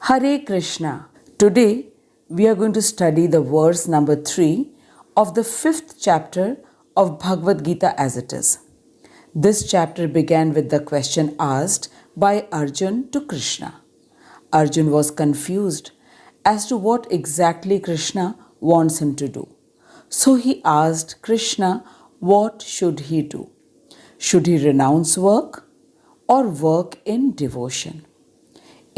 Hare Krishna. Today we are going to study the verse number 3 of the 5th chapter of Bhagwat Gita as it is. This chapter began with the question asked by Arjun to Krishna. Arjun was confused as to what exactly Krishna wants him to do. So he asked Krishna what should he do. Should he renounce work or work in devotion?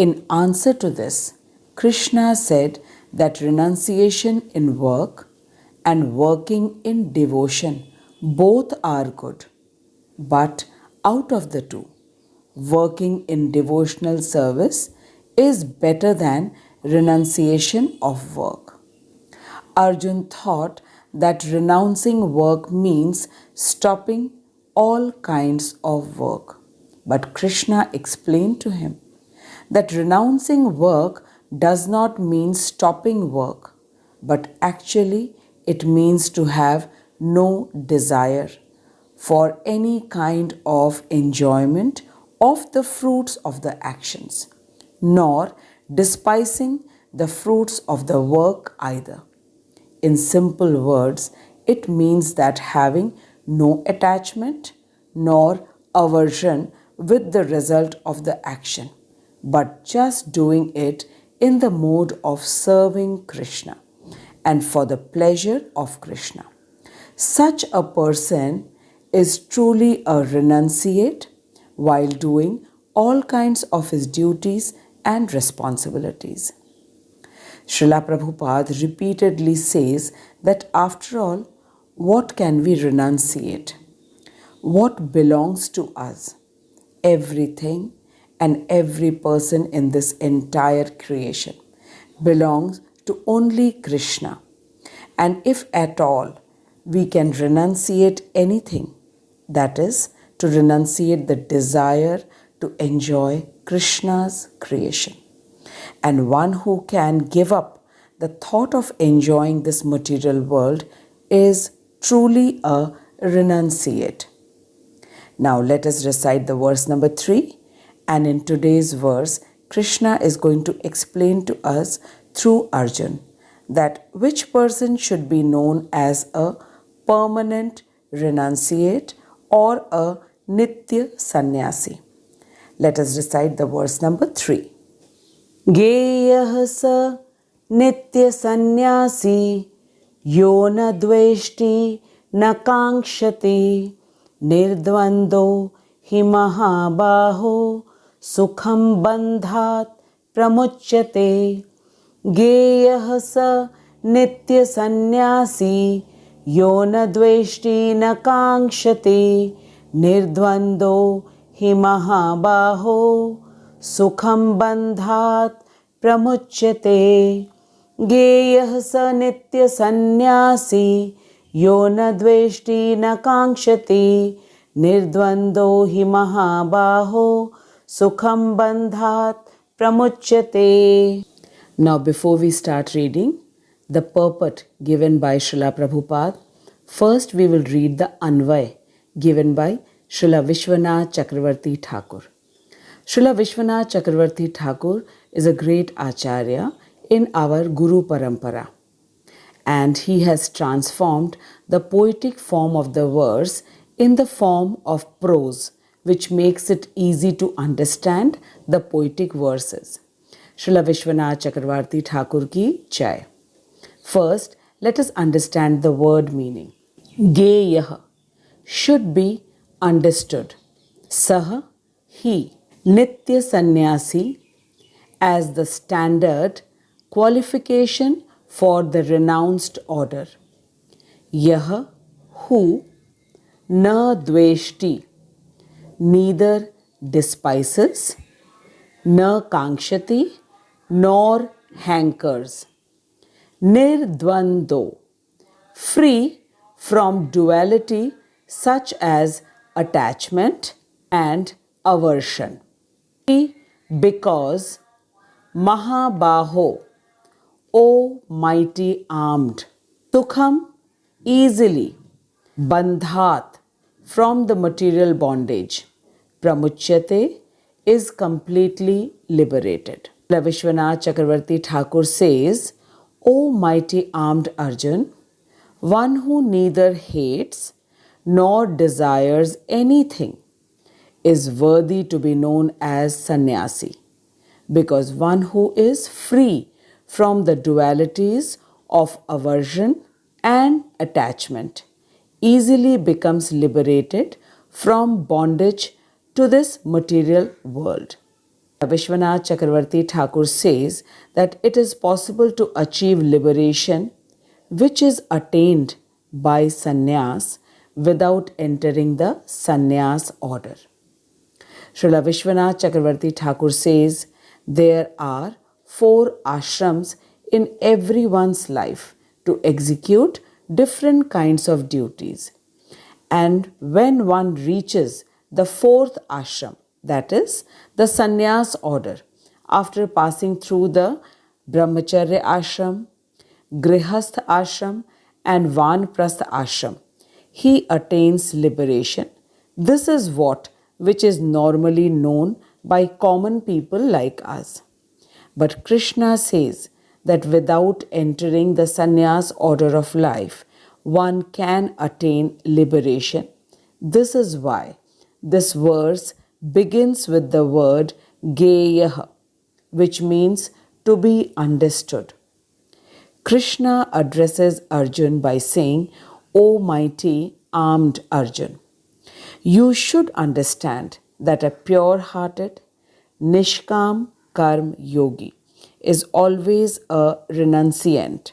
In answer to this, Krishna said that renunciation in work and working in devotion both are good. But out of the two, working in devotional service is better than renunciation of work. Arjun thought that renouncing work means stopping all kinds of work. But Krishna explained to him that renouncing work does not mean stopping work, but actually it means to have no desire for any kind of enjoyment of the fruits of the actions, nor despising the fruits of the work either. In simple words, it means that having no attachment nor aversion with the result of the action, but just doing it in the mode of serving Krishna and for the pleasure of Krishna. Such a person is truly a renunciate while doing all kinds of his duties and responsibilities. Srila Prabhupada repeatedly says that after all, what can we renunciate? What belongs to us? Everything and every person in this entire creation belongs to only Krishna. And if at all we can renunciate anything, that is to renunciate the desire to enjoy Krishna's creation. And one who can give up the thought of enjoying this material world is truly a renunciate. Now let us recite the verse number 3. And in today's verse, Krishna is going to explain to us through Arjun that which person should be known as a permanent renunciate or a nitya sannyasi. Let us recite the verse number 3. Geyah sa nitya sannyasi yo na dveshti na kankshati nirdvando hi mahabaho sukham bandhat pramuchyate. Geyah sa nitya sannyasi yo na dveshti na kankshati nirdvando hi mahabaho sukham bandhat pramuchyate. Geyah sa nitya sannyasi yo na dveshti na kankshati nirdvando hi mahabaho sukham bandhat pramuchyate. Now before we start reading the purport given by Srila Prabhupada, first we will read the Anvay given by Srila Vishwanath Chakravarti Thakur. Srila Vishwanath Chakravarti Thakur is a great Acharya in our Guru Parampara, and he has transformed the poetic form of the verse in the form of prose, which makes it easy to understand the poetic verses. Srila Vishwanath Chakravarti Thakur ki jai. First, let us understand the word meaning. Geyah should be understood. Sah, he. Nitya sannyasi as the standard qualification for the renounced order. Yah, who. Na dveshti, neither despises, na kankshati, nor hankers. Nirdvando, free from duality such as attachment and aversion. Because Mahabaho, O mighty armed, Sukham, easily, Bandhat, from the material bondage, Pramuchyate, is completely liberated. Vishwanath Chakravarti Thakur says, O mighty armed Arjun, one who neither hates nor desires anything is worthy to be known as sannyasi, because one who is free from the dualities of aversion and attachment easily becomes liberated from bondage to this material world. Vishwanath Chakravarti Thakur says that it is possible to achieve liberation, which is attained by sannyas, without entering the sannyas order. Srila Vishwanath Chakravarti Thakur says there are 4 ashrams in everyone's life to execute different kinds of duties. And when one reaches the 4th ashram, that is the sannyas order, after passing through the brahmacharya ashram, grihastha ashram and vanprastha ashram, he attains liberation. This is which is normally known by common people like us. But Krishna says that without entering the sannyas order of life, one can attain liberation. This is why this verse begins with the word Geyah, which means to be understood. Krishna addresses Arjun by saying, O mighty armed Arjun, you should understand that a pure-hearted, nishkam karm yogi is always a renunciant.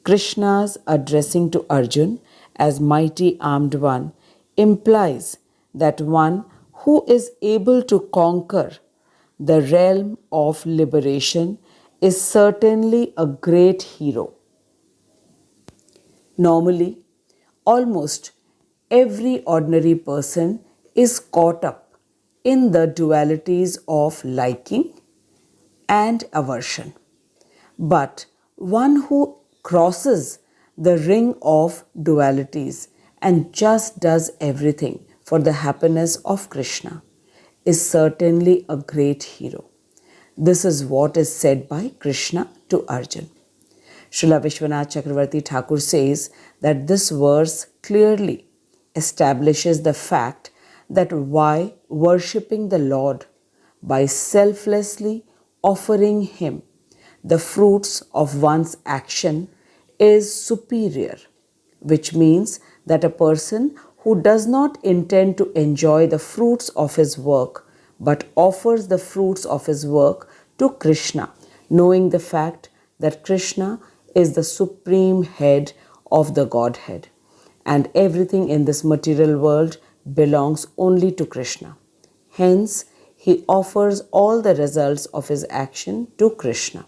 Krishna's addressing to Arjun as mighty armed one implies that one who is able to conquer the realm of liberation is certainly a great hero. Normally, almost every ordinary person is caught up in the dualities of liking and aversion. But one who crosses the ring of dualities and just does everything for the happiness of Krishna is certainly a great hero. This is what is said by Krishna to Arjun. Srila Vishwanath Chakravarti Thakur says that this verse clearly establishes the fact that why worshipping the Lord by selflessly offering Him the fruits of one's action is superior, which means that a person who does not intend to enjoy the fruits of his work but offers the fruits of his work to Krishna, knowing the fact that Krishna is the supreme head of the Godhead and everything in this material world belongs only to Krishna. Hence, he offers all the results of his action to Krishna.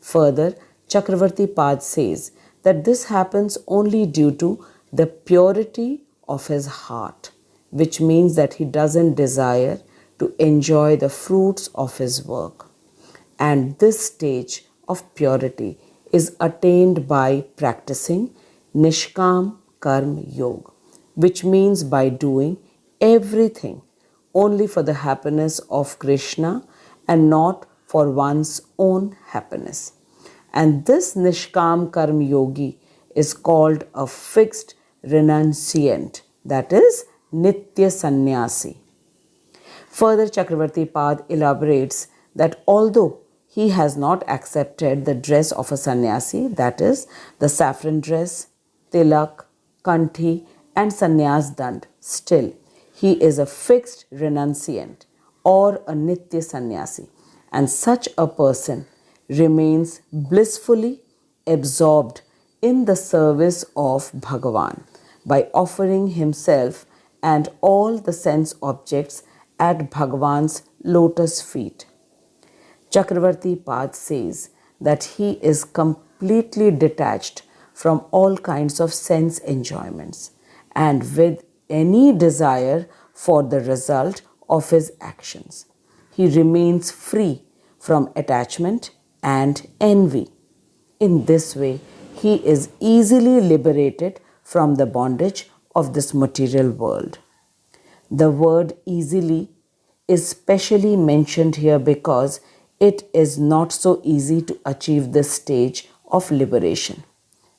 Further, Chakravarti Pad says that this happens only due to the purity of his heart, which means that he doesn't desire to enjoy the fruits of his work. And this stage of purity is attained by practicing Nishkam Karma Yoga, which means by doing everything only for the happiness of Krishna and not for one's own happiness. And this Nishkam Karma Yogi is called a fixed renunciant, that is Nitya Sannyasi. Further, Chakravarti Pad elaborates that although he has not accepted the dress of a sannyasi, that is the saffron dress, tilak, kanthi and sannyas dand, still he is a fixed renunciant or a nitya sannyasi, and such a person remains blissfully absorbed in the service of Bhagavan by offering himself and all the sense objects at Bhagavan's lotus feet. Chakravarti Pad says that he is completely detached from all kinds of sense enjoyments and with any desire for the result of his actions. He remains free from attachment and envy. In this way, he is easily liberated from the bondage of this material world. The word easily is specially mentioned here because it is not so easy to achieve this stage of liberation.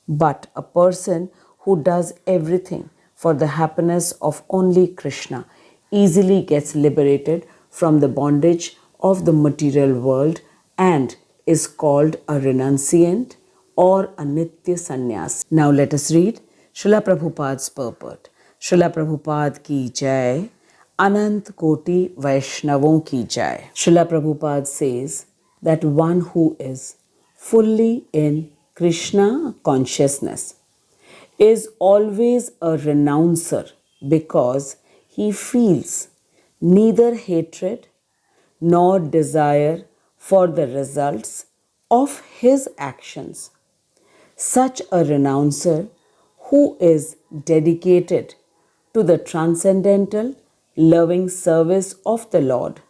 But a person who does everything for the happiness of only Krishna easily gets liberated from the bondage of the material world and is called a renunciant or a nitya sannyas. Now let us read Srila Prabhupada's purport. Srila Prabhupada ki jai, Anant Koti Vaishnavon ki jai. Srila Prabhupada says that one who is fully in Krishna consciousness is always a renouncer because he feels neither hatred nor desire for the results of his actions. Such a renouncer who is dedicated to the transcendental loving service of the Lord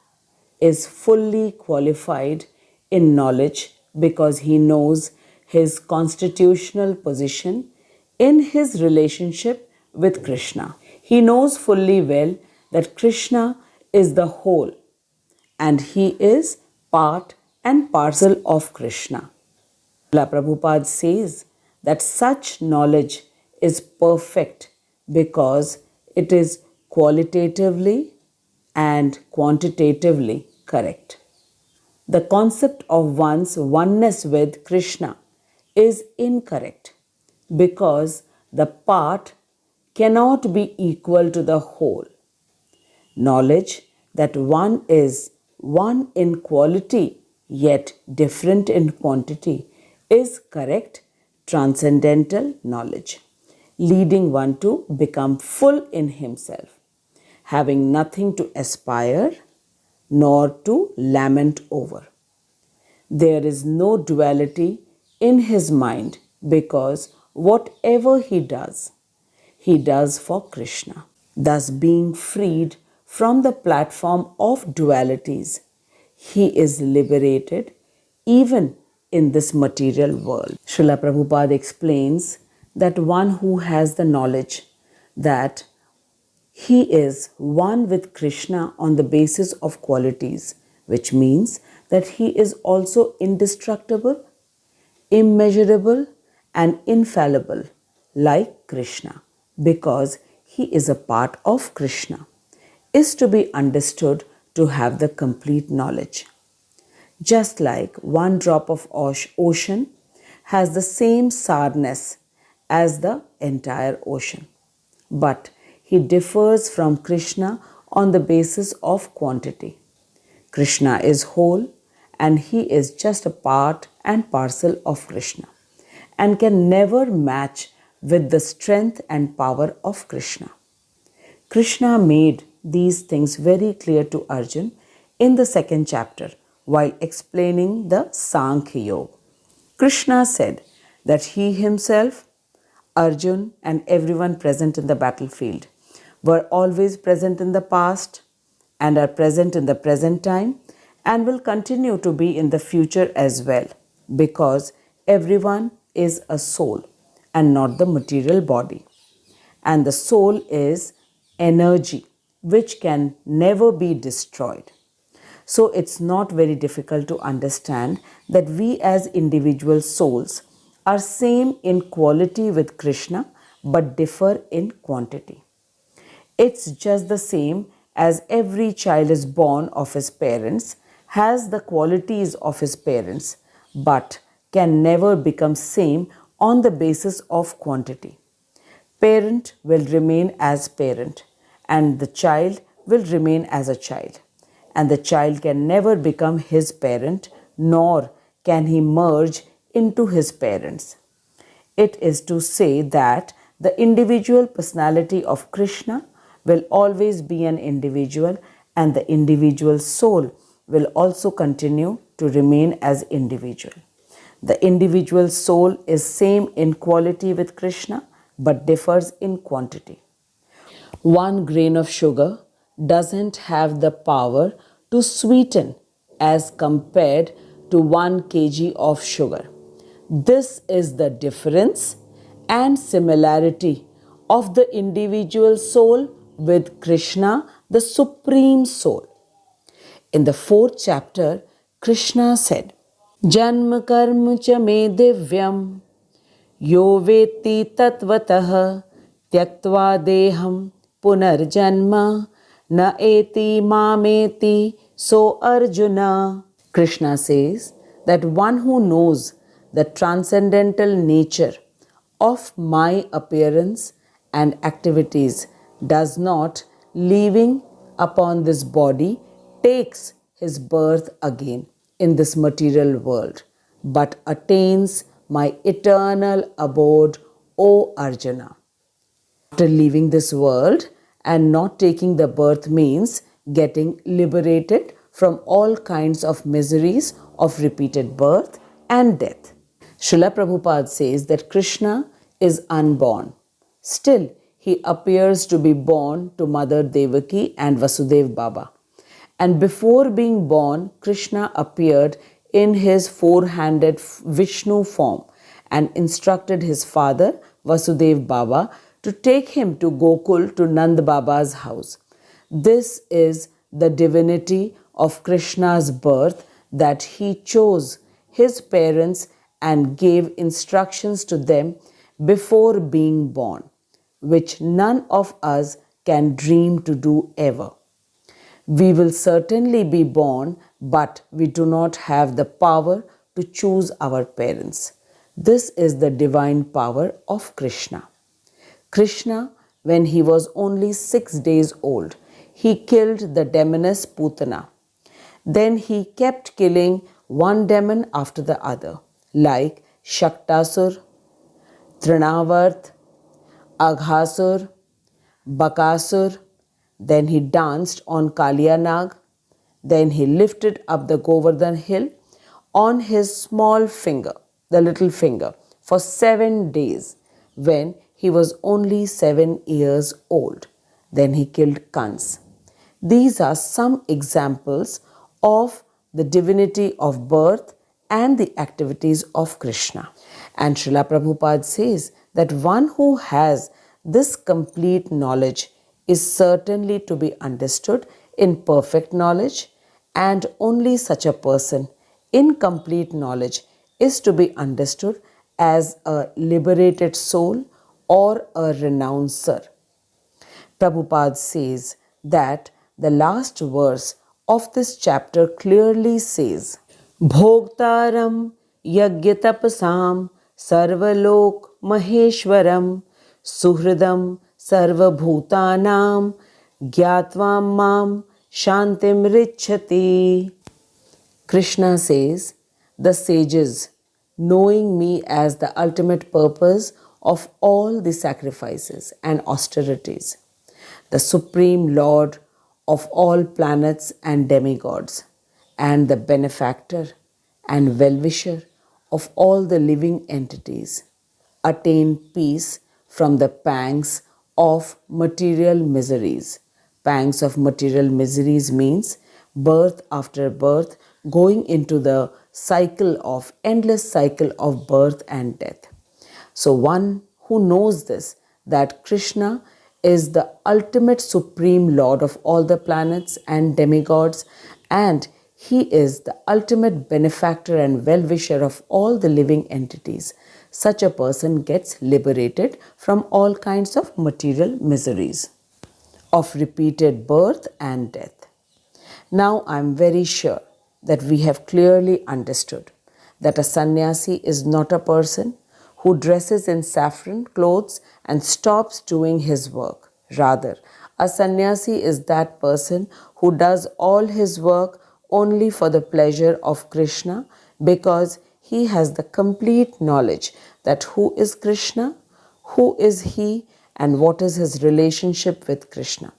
is fully qualified in knowledge because he knows his constitutional position in his relationship with Krishna. He knows fully well that Krishna is the whole and he is part and parcel of Krishna. Srila Prabhupada says that such knowledge is perfect because it is qualitatively and quantitatively correct. The concept of one's oneness with Krishna is incorrect because the part cannot be equal to the whole. Knowledge that one is one in quality yet different in quantity is correct transcendental knowledge, leading one to become full in himself, having nothing to aspire nor to lament over. There is no duality in his mind because whatever he does for Krishna. Thus, being freed from the platform of dualities, he is liberated even in this material world. Srila Prabhupada explains that one who has the knowledge that he is one with Krishna on the basis of qualities, which means that he is also indestructible, immeasurable, and infallible like Krishna, because he is a part of Krishna, is to be understood to have the complete knowledge. Just like one drop of ocean has the same sourness as the entire ocean, but he differs from Krishna on the basis of quantity. Krishna is whole and he is just a part and parcel of Krishna and can never match with the strength and power of Krishna. Krishna made these things very clear to Arjun in the second chapter while explaining the Sankhya Yoga. Krishna said that he himself, Arjun, and everyone present in the battlefield were always present in the past and are present in the present time and will continue to be in the future as well, because everyone is a soul and not the material body. And the soul is energy which can never be destroyed. So it's not very difficult to understand that we as individual souls are same in quality with Krishna but differ in quantity. It's just the same as every child is born of his parents, has the qualities of his parents, but can never become same on the basis of quantity. Parent will remain as parent and the child will remain as a child. And the child can never become his parent, nor can he merge into his parents. It is to say that the individual personality of Krishna will always be an individual and the individual soul will also continue to remain as individual. The individual soul is same in quality with Krishna but differs in quantity. 1 grain of sugar doesn't have the power to sweeten as compared to 1 kg of sugar. This is the difference and similarity of the individual soul with Krishna, the Supreme Soul. In the 4th chapter, Krishna said, Janma karma cha me divyam yo veti tatvatah tyaktva deham punarjanma na eti mameti so Arjuna. Krishna says that one who knows the transcendental nature of my appearance and activities does not, leaving upon this body, takes his birth again in this material world, but attains my eternal abode, O Arjuna. After leaving this world and not taking the birth means getting liberated from all kinds of miseries of repeated birth and death. Srila Prabhupada says that Krishna is unborn. Still, he appears to be born to Mother Devaki and Vasudev Baba. And before being born, Krishna appeared in his four-handed Vishnu form and instructed his father, Vasudev Baba, to take him to Gokul to Nand Baba's house. This is the divinity of Krishna's birth, that he chose his parents and gave instructions to them before being born, which none of us can dream to do ever. We will certainly be born, but we do not have the power to choose our parents. This is the divine power of Krishna. Krishna, when he was only 6 days old, he killed the demoness Putana. Then he kept killing one demon after the other, like Shaktasur, Trinavarth, Aghasur, Bakasur. Then he danced on Kaliyanag. Then he lifted up the Govardhan hill on his small finger, the little finger, for 7 days when he was only 7 years old. Then he killed Kans. These are some examples of the divinity of birth and the activities of Krishna. And Srila Prabhupada says that one who has this complete knowledge is certainly to be understood in perfect knowledge, and only such a person in complete knowledge is to be understood as a liberated soul or a renouncer. Prabhupada says that the last verse of this chapter clearly says, Bhogtaram yagyatapasam sarvalok maheshwaram suhridam sarvabhutanam gyatvam mam shantim richati. Krishna says, the sages, knowing me as the ultimate purpose of all the sacrifices and austerities, the Supreme Lord of all planets and demigods, and the benefactor and well-wisher of all the living entities, attain peace from the pangs of material miseries. Pangs of material miseries means birth after birth, going into the endless cycle of birth and death. So one who knows this, that Krishna is the ultimate supreme lord of all the planets and demigods, and he is the ultimate benefactor and well-wisher of all the living entities, such a person gets liberated from all kinds of material miseries of repeated birth and death. Now I am very sure that we have clearly understood that a sannyasi is not a person who dresses in saffron clothes and stops doing his work. Rather, a sannyasi is that person who does all his work only for the pleasure of Krishna, because he has the complete knowledge that who is Krishna, who is he, and what is his relationship with Krishna.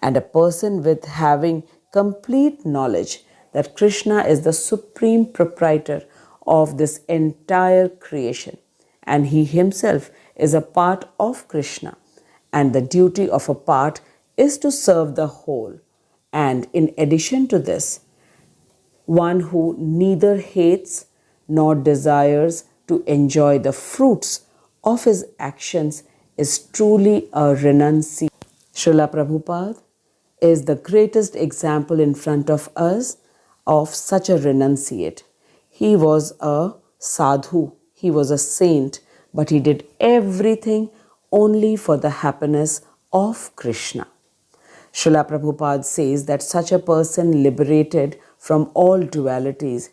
And a person with having complete knowledge that Krishna is the supreme proprietor of this entire creation, and he himself is a part of Krishna, and the duty of a part is to serve the whole. And in addition to this, one who neither hates nor desires to enjoy the fruits of his actions is truly a renunciate. Srila Prabhupada is the greatest example in front of us of such a renunciate. He was a sadhu, he was a saint, but he did everything only for the happiness of Krishna. Srila Prabhupada says that such a person liberated from all dualities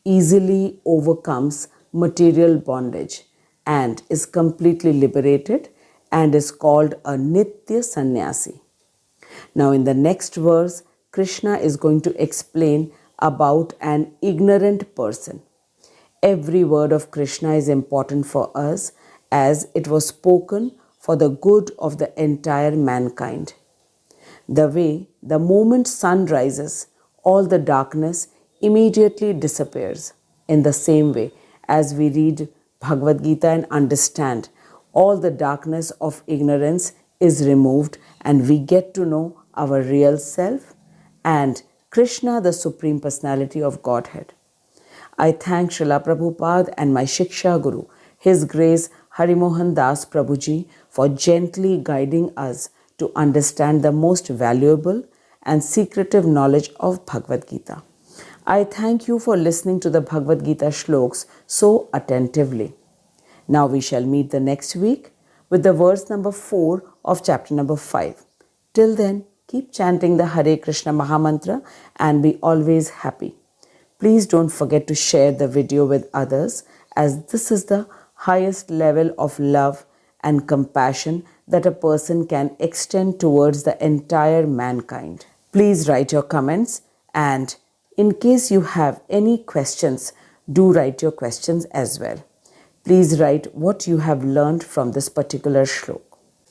easily overcomes material bondage and is completely liberated and is called a Nitya Sannyasi. Now, in the next verse, Krishna is going to explain about an ignorant person. Every word of Krishna is important for us as it was spoken for the good of the entire mankind. The way the moment sun rises, all the darkness immediately disappears. In the same way, as we read Bhagwat Gita and understand, all the darkness of ignorance is removed and we get to know our real self and Krishna, the Supreme Personality of Godhead. I thank Srila Prabhupada and my Shiksha Guru, His Grace Harimohan Das Prabhuji, for gently guiding us to understand the most valuable and secretive knowledge of Bhagavad Gita. I thank you for listening to the Bhagavad Gita shloks so attentively. Now we shall meet the next week with the verse number 4 of chapter number 5. Till then, keep chanting the Hare Krishna Mahamantra and be always happy. Please don't forget to share the video with others as this is the highest level of love and compassion that a person can extend towards the entire mankind. Please write your comments and in case you have any questions, do write your questions as well. Please write what you have learned from this particular shlok.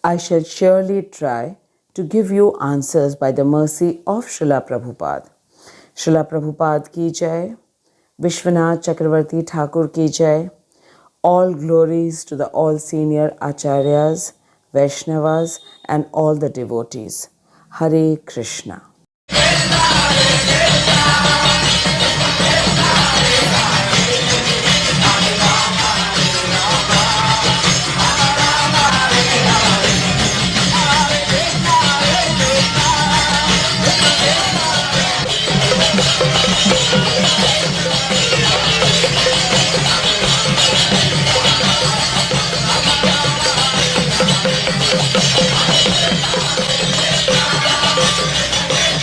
I shall surely try to give you answers by the mercy of Srila Prabhupada. Srila Prabhupada ki jai, Vishwanath Chakravarti Thakur ki jai. All glories to the all senior acharyas, Vaishnavas and all the devotees. Hare Krishna.